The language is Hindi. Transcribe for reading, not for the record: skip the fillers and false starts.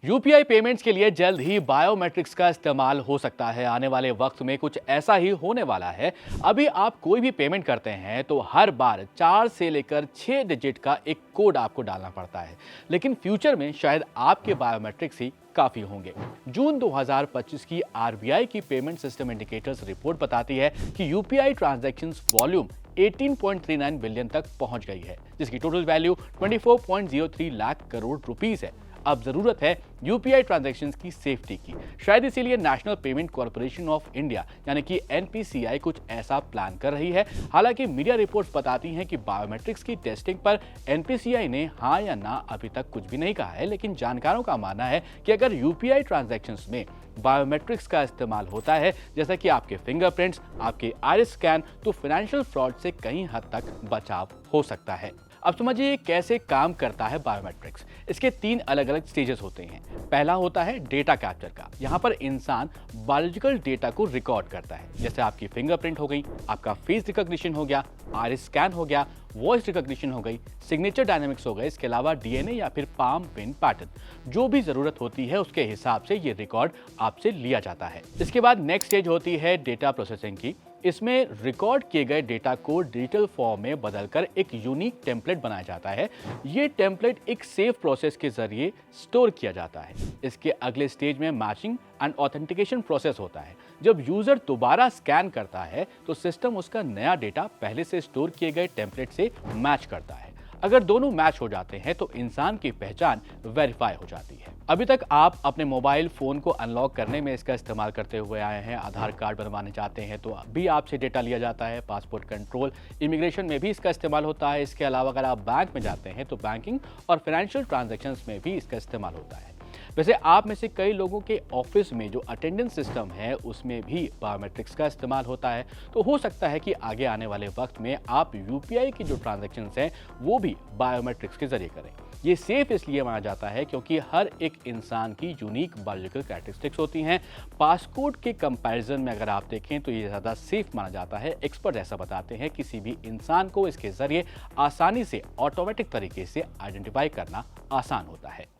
यूपीआई पेमेंट्स के लिए जल्द ही बायोमेट्रिक्स का इस्तेमाल हो सकता है। आने वाले वक्त में कुछ ऐसा ही होने वाला है। अभी आप कोई भी पेमेंट करते हैं तो हर बार 4 से लेकर 6 डिजिट का एक कोड आपको डालना पड़ता है, लेकिन फ्यूचर में शायद आपके बायोमेट्रिक्स ही काफी होंगे। जून 2025 की आरबीआई की पेमेंट सिस्टम इंडिकेटर्स रिपोर्ट बताती है कि यूपीआई ट्रांजैक्शंस वॉल्यूम 18.39 बिलियन तक पहुंच गई है, जिसकी total value 24.03 lakh crore rupees है। अब जरूरत है यूपीआई ट्रांजैक्शंस की सेफ्टी की। शायद इसीलिए national payment corporation of India यानी कि एनपीसीआई कुछ ऐसा प्लान कर रही है। हालांकि मीडिया रिपोर्ट्स बताती हैं कि बायोमेट्रिक्स की टेस्टिंग पर एनपीसीआई ने हाँ या ना अभी तक कुछ भी नहीं कहा है, लेकिन जानकारों का मानना है कि अगर यूपीआई ट्रांजैक्शंस में बायोमेट्रिक्स का इस्तेमाल होता है, जैसा कि आपके फिंगरप्रिंट्स, आपके आइरिस स्कैन, तो फाइनेंशियल फ्रॉड से कहीं हद तक बचाव हो सकता है। अब समझिए कैसे काम करता है बायोमेट्रिक्स। इसके 3 अलग अलग स्टेजेस होते हैं। पहला होता है डेटा कैप्चर का। यहाँ पर इंसान बायोलॉजिकल डेटा को रिकॉर्ड करता है, जैसे आपकी फिंगरप्रिंट हो गई, आपका फेस रिकॉग्निशन हो गया, आइरिस स्कैन हो गया, वॉइस रिकॉग्निशन हो गई, सिग्नेचर डायनामिक्स हो गए, इसके अलावा डीएनए या फिर पाम प्रिंट पैटर्न। जो भी जरूरत होती है उसके हिसाब से ये रिकॉर्ड आपसे लिया जाता है। इसके बाद नेक्स्ट स्टेज होती है डेटा प्रोसेसिंग की। इसमें रिकॉर्ड किए गए डेटा को डिजिटल फॉर्म में बदलकर एक यूनिक टेम्पलेट बनाया जाता है। ये टेम्पलेट एक सेफ प्रोसेस के जरिए स्टोर किया जाता है। इसके अगले स्टेज में मैचिंग एंड ऑथेंटिकेशन प्रोसेस होता है। जब यूजर दोबारा स्कैन करता है तो सिस्टम उसका नया डेटा पहले से स्टोर किए गए टेम्पलेट से मैच करता है। अगर दोनों मैच हो जाते हैं तो इंसान की पहचान वेरीफाई हो जाती है। अभी तक आप अपने मोबाइल फोन को अनलॉक करने में इसका इस्तेमाल करते हुए आए हैं। आधार कार्ड बनवाने चाहते हैं तो अभी आपसे डेटा लिया जाता है। पासपोर्ट कंट्रोल, इमिग्रेशन में भी इसका इस्तेमाल होता है। इसके अलावा अगर आप बैंक में जाते हैं तो बैंकिंग और फाइनेंशियल ट्रांजैक्शंस में भी इसका इस्तेमाल होता है। वैसे आप में से कई लोगों के ऑफिस में जो अटेंडेंस सिस्टम है उसमें भी बायोमेट्रिक्स का इस्तेमाल होता है। तो हो सकता है कि आगे आने वाले वक्त में आप यूपीआई की जो ट्रांजैक्शंस हैं वो भी बायोमेट्रिक्स के जरिए करें। ये सेफ इसलिए माना जाता है क्योंकि हर एक इंसान की यूनिक बायोलॉजिकल कैरेक्टरिस्टिक्स होती हैं। पासकोड के कंपैरिजन में अगर आप देखें तो ये ज़्यादा सेफ माना जाता है। एक्सपर्ट ऐसा बताते हैं किसी भी इंसान को इसके जरिए आसानी से ऑटोमेटिक तरीके से आइडेंटिफाई करना आसान होता है।